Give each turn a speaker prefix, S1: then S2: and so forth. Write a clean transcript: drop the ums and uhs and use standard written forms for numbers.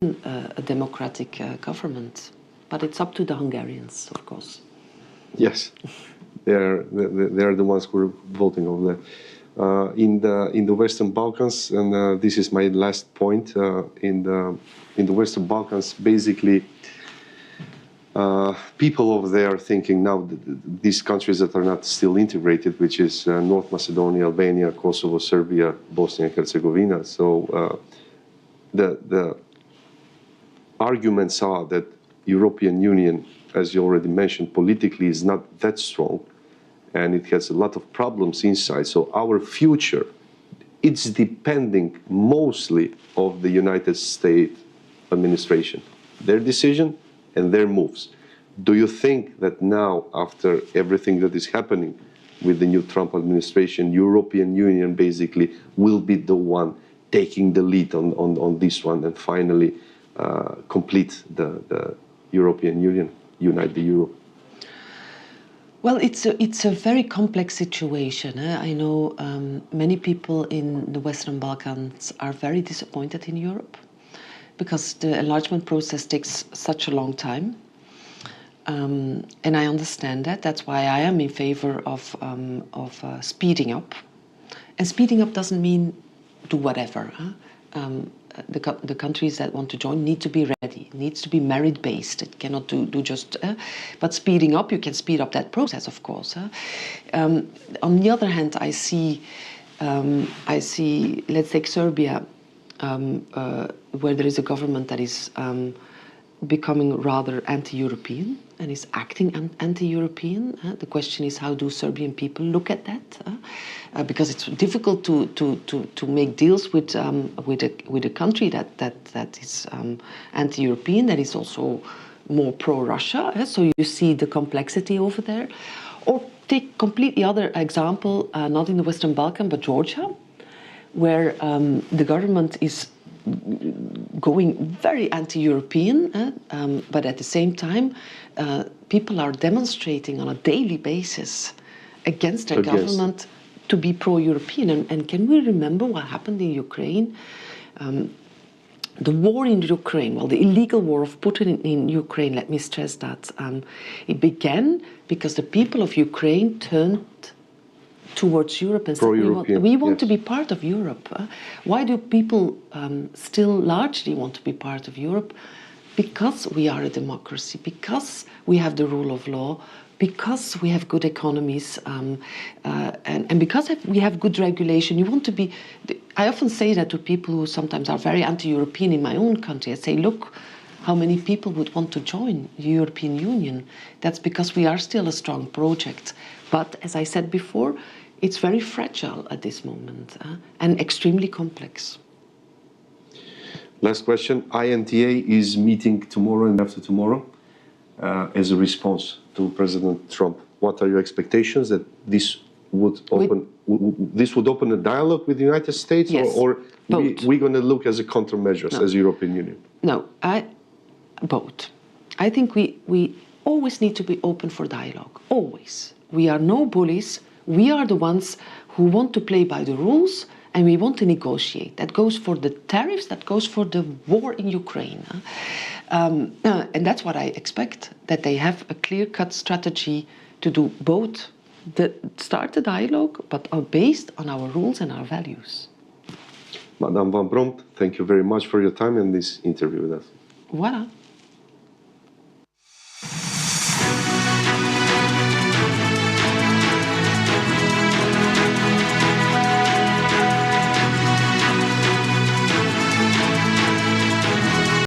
S1: a democratic government, but it's up to the Hungarians, of course.
S2: Yes, they are the ones who are voting over that. In the Western Balkans, and this is my last point, in the Western Balkans, basically, people over there are thinking now these countries that are not still integrated, which is North Macedonia, Albania, Kosovo, Serbia, Bosnia and Herzegovina. So the arguments are that European Union, as you already mentioned, politically is not that strong, and it has a lot of problems inside. So our future, it's depending mostly of the United States administration, their decision and their moves. Do you think that now, after everything that is happening with the new Trump administration, European Union basically will be the one taking the lead on this one and finally complete the European Union, unite the Euro?
S1: Well, it's a very complex situation. I know many people in the Western Balkans are very disappointed in Europe because the enlargement process takes such a long time. And I understand that. That's why I am in favor of speeding up. And speeding up doesn't mean do whatever. The countries that want to join need to be ready. It needs to be merit-based. It cannot do just... but speeding up, you can speed up that process, of course. On the other hand, I see, let's take Serbia, where there is a government that is becoming rather anti-European and is acting anti-European. The question is, how do Serbian people look at that? Because it's difficult to make deals with a country that is anti-European, that is also more pro-Russia. So you see the complexity over there. Or take completely other example, not in the Western Balkan, but Georgia, where the government is going very anti-European, but at the same time, people are demonstrating on a daily basis against their government to be pro-European. And can we remember what happened in Ukraine? The war in Ukraine, well, the illegal war of Putin in Ukraine, let me stress that, it began because the people of Ukraine turned towards Europe and said, we want to be part of Europe. Why do people still largely want to be part of Europe? Because we are a democracy, because we have the rule of law, because we have good economies, and because we have good regulation. You want to be... I often say that to people who sometimes are very anti-European in my own country. I say, look, how many people would want to join the European Union? That's because we are still a strong project. But as I said before, it's very fragile at this moment and extremely complex.
S2: Last question. INTA is meeting tomorrow and after tomorrow as a response to President Trump. What are your expectations that this would open a dialogue with the United States?
S1: Yes,
S2: or we're going to look as a countermeasures as European Union?
S1: No, both. I think we always need to be open for dialogue, always. We are no bullies. We are the ones who want to play by the rules and we want to negotiate. That goes for the tariffs, that goes for the war in Ukraine. And that's what I expect, that they have a clear-cut strategy to do both, start the dialogue, but are based on our rules and our values.
S2: Madame van Bремпт, thank you very much for your time and this interview with us.
S1: Voilà.